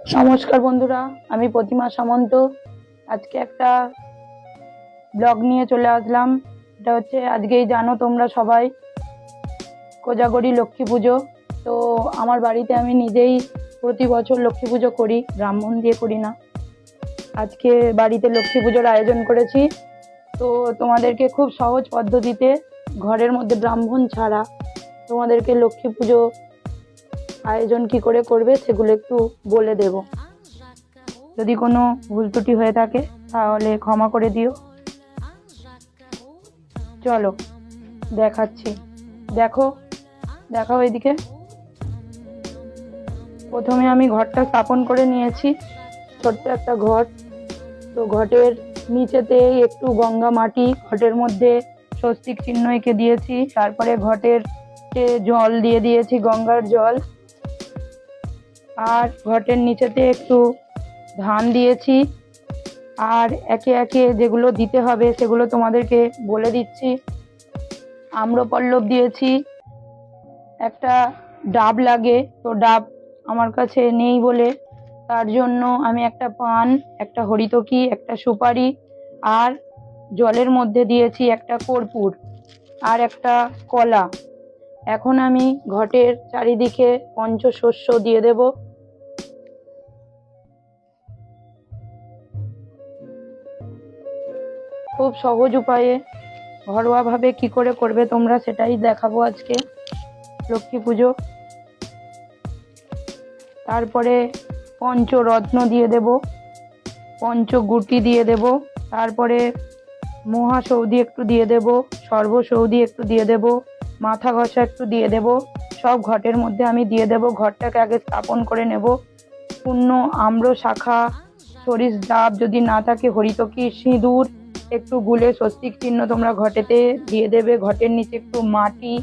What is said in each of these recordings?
নমস্কার বন্ধুরা, আমি প্রতিমা সামন্ত। আজকে একটা ব্লগ নিয়ে চলে আসলাম। এটা হচ্ছে, আজকেই জানো তোমরা সবাই, কোজাগরী লক্ষ্মী পুজো। তো আমার বাড়িতে আমি নিজেই প্রতি বছর লক্ষ্মী পুজো করি, ব্রাহ্মণ দিয়ে করি না। আজকে বাড়িতে লক্ষ্মী পুজোর আয়োজন করেছি। তো তোমাদেরকে খুব সহজ পদ্ধতিতে, ঘরের মধ্যে ব্রাহ্মণ ছাড়া, তোমাদেরকে লক্ষ্মী পুজো আয়োজন কি করে করবে সেগুলো একটু বলে দেব। যদি কোনো ভুল ত্রুটি হয়ে থাকে তাহলে ক্ষমা করে দিও। চলো দেখাচ্ছি, দেখাও এদিকে। প্রথমে আমি ঘরটা স্থাপন করে নিয়েছি, ছোট্ট একটা ঘট। তো ঘটের নিচেতে একটু গঙ্গা মাটি, ঘটের মধ্যে স্বস্তিক চিহ্ন এঁকে দিয়েছি। তারপরে ঘটের জল দিয়ে দিয়েছি, গঙ্গার জল। আর ঘটের নিচেতে একটু ধান দিয়েছি। আর একে একে যেগুলো দিতে হবে সেগুলো তোমাদেরকে বলে দিচ্ছি। আম্রপল্লব দিয়েছি, একটা ডাব লাগে, তো ডাব আমার কাছে নেই বলে তার জন্য আমি একটা পান, একটা হরিতকি, একটা সুপারি আর জলের মধ্যে দিয়েছি একটা কর্পূর আর একটা কলা। এখন আমি ঘটের চারিদিকে পঞ্চশস্য দিয়ে দেব। খুব সহজ উপায়ে, ঘরোয়াভাবে কি করে করবে তোমরা সেটাই দেখাবো আজকে লক্ষ্মী পুজো। তারপরে পঞ্চরত্ন দিয়ে দেব, পঞ্চগুটি দিয়ে দেব, তারপরে মহাসৌধি একটু দিয়ে দেব, সর্বসৌধি একটু দিয়ে দেব, মাথা ঘষা একটু দিয়ে দেব। সব ঘটের মধ্যে আমি দিয়ে দেব। ঘরটাকে আগে স্থাপন করে নেব। পূর্ণ আম্র শাখা, সরিষ ডাব, যদি না থাকে হরিতকি, সিঁদুর একটু গুলে স্বস্তিক চিহ্ন তোমরা ঘটেতে দিয়ে দেবে। ঘটের নিচে একটু মাটি,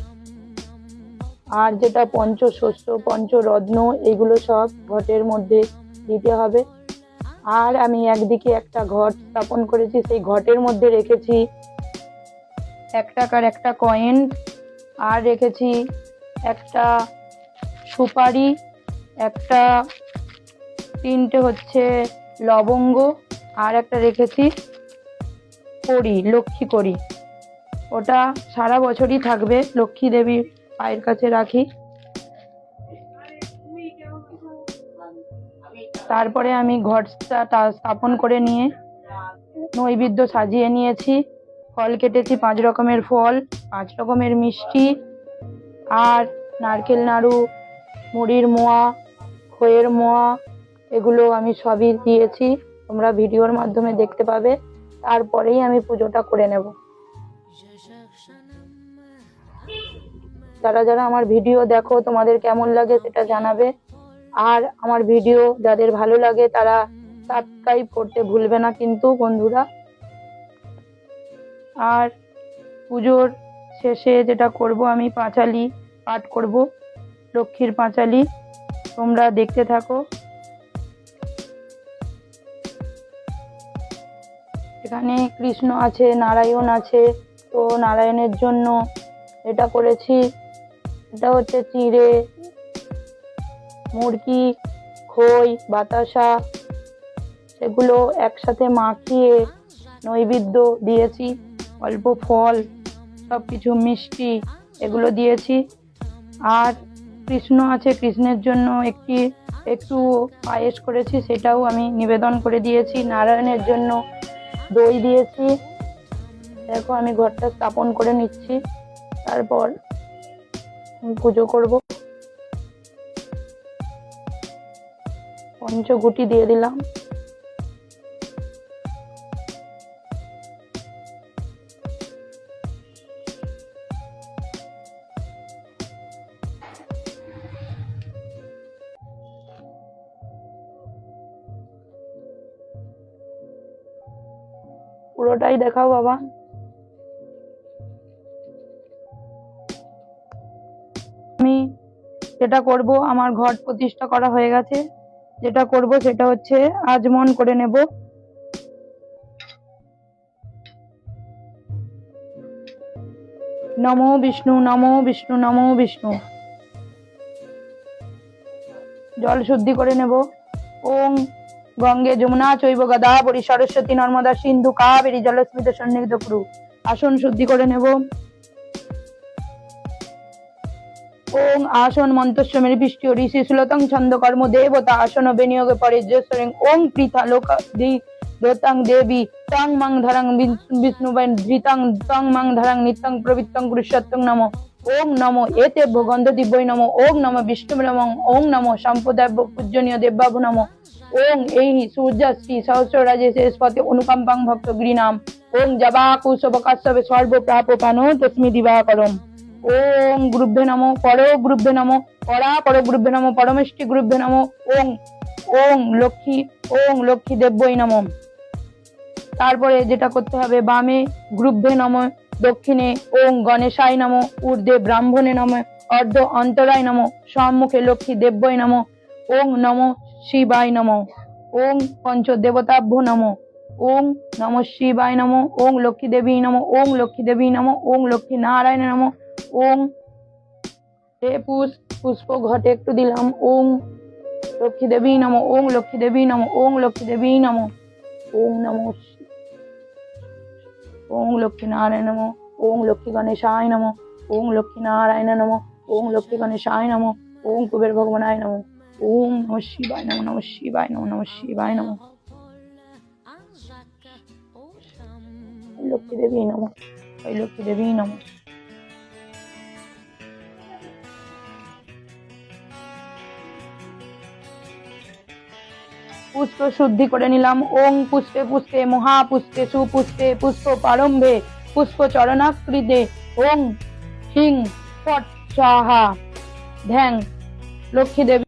আর যেটা পঞ্চশস্য, পঞ্চরত্ন, এগুলো সব ঘটের মধ্যে দিতে হবে। আর আমি একদিকে একটা ঘট স্থাপন করেছি, সেই ঘটের মধ্যে রেখেছি 1 টাকার একটা কয়েন, আর রেখেছি একটা সুপারি, একটা 3টে হচ্ছে লবঙ্গ, আর একটা রেখেছি কড়ি, লক্ষ্মী কড়ি। ওটা সারা বছরই থাকবে, লক্ষ্মী দেবীর পায়ের কাছে রাখি। তারপরে আমি ঘরটা স্থাপন করে নিয়ে নৈবেদ্য সাজিয়ে নিয়েছি। ফল কেটেছি 5 রকমের ফল, 5 রকমের মিষ্টি, আর নারকেল নাড়ু, মুড়ির মোয়া, খইয়ের মোয়া, এগুলো আমি সবই দিয়েছি। তোমরা ভিডিওর মাধ্যমে দেখতে পাবে। তারপরেই আমি পুজোটা করে নেব। যারা যারা আমার ভিডিও দেখো তোমাদের কেমন লাগে সেটা জানাবে। আর আমার ভিডিও যাদের ভালো লাগে তারা সাবস্ক্রাইব করতে ভুলবে না কিন্তু বন্ধুরা। আর পুজোর শেষে যেটা করব, আমি পাঁচালি পাঠ করব, লক্ষ্মীর পাঁচালি। তোমরা দেখতে থাকো। এখানে কৃষ্ণ আছে, নারায়ণ আছে। তো নারায়ণের জন্য এটা করেছি, এটা হচ্ছে চিঁড়ে, মুরগি, খই, বাতাসা, সেগুলো একসাথে মাখিয়ে নৈবেদ্য দিয়েছি। অল্প ফল, সব কিছু মিষ্টি, এগুলো দিয়েছি। আর কৃষ্ণ আছে, কৃষ্ণের জন্য একটু পায়েস করেছি, সেটাও আমি নিবেদন করে দিয়েছি। নারায়ণের জন্য দই দিয়েছি। দেখো আমি ঘরটা স্থাপন করে নিচ্ছি, তারপর পুজো করব। পঞ্চগুটি দিয়ে দিলাম। পুরোটাই দেখাও বাবা। আমি যেটা করব, আমার ঘট প্রতিষ্ঠা করা হয়ে গেছে। যেটা করব সেটা হচ্ছে আচমন করে নেব। নমো বিষ্ণু, নমো বিষ্ণু, নমো বিষ্ণু। জল শুদ্ধি করে নেব। ওং গঙ্গে যমুনা চৈব গোদাবরী সরস্বতী নর্মদা সিন্ধু কাবেরী জলস্মিত সন্নিহিত কুরু। আসন শুদ্ধি করে নেব। ওং আসন মন্তস্বমের বৃষ্টি ঋষি সুলতং ছন্দ কর্ম দেবতা আসন বিনিয়োগে পরে জেশ্বরেং ওং পৃথা লোক দোতাং দেবী তং মং ধরং বিষ্ণুবেন ধৃতং তং মং ধরং নিত্যং প্রবৃত্তং পুরুষোত্তং নমঃ। ওং নমো এতে গন্ধ দিব্যই নমঃ। ওং নমঃ বিষ্ণু নমঃ। ওং নমঃ সম্পদায় পূজনীয় দেববাবু নমঃ। ওং এই সূর্যাশ্রী সহস্ররাজে শেষপথে অনুকম্পাং ভক্ত গৃণাম। ওং জবা কুশব কাশ্যপে সর্ব প্রাপ পানো তস্মি দিবাকরম। ওং গুরুভ্যে নমঃ। পর গুরুভ্যে নমঃ। পরা পর গুরুভ্যে নমঃ। পরমেষ্টি গুরুভ্যে নমঃ। ওং ওং লক্ষ্মী দেব্যই নমঃ। তারপরে যেটা করতে হবে, বামে গুরুভ্যে নমঃ, দক্ষিণে ওং গণেশায় নমঃ, ঊর্ধ্বে ব্রাহ্মণে নমঃ, অর্ধ অন্তরায় নমঃ, সম্মুখে লক্ষ্মী দেব্যই নমঃ। ওং নমঃ শিবায় নমঃ। ওং পঞ্চদেবতাভ্যো নমঃ। ওং নমঃ শিবায় নমঃ। ওং লক্ষ্মী দেবী নমঃ। ওং লক্ষ্মী দেবী নমঃ। ওং লক্ষ্মী নারায়ণ নমঃ। ওং পুষ্প ঘটে একটু দিলাম। ওং লক্ষ্মী দেবী নমঃ। ওং লক্ষ্মী দেবী নমঃ। ওং লক্ষ্মী দেবী নমঃ। ওং নমঃ ওং লক্ষ্মী নারায়ণ নমঃ। ওং লক্ষ্মী গণেশায় নমঃ। ওং লক্ষ্মী নারায়ণ নমঃ। ওং লক্ষ্মী গণেশায় নমঃ। ওং কুবের ভগবানায় নমঃ। ওং নমঃ শিবায় নমঃ। নমঃ শিবায় নমঃ। নমঃ শিবায় নমঃ। লক্ষ্মী দেবী নমঃ। লক্ষ্মী দেবী নমঃ। পুষ্প শুদ্ধি করে নিলাম। ওং পুষ্পে পুষ্পে মহাপুষ্পে সুপুষ্পে পুষ্প প্রারম্ভে পুষ্প চরণাকৃতে ওং হিং ফট স্বাহা ধ্যাং লক্ষ্মী দেবী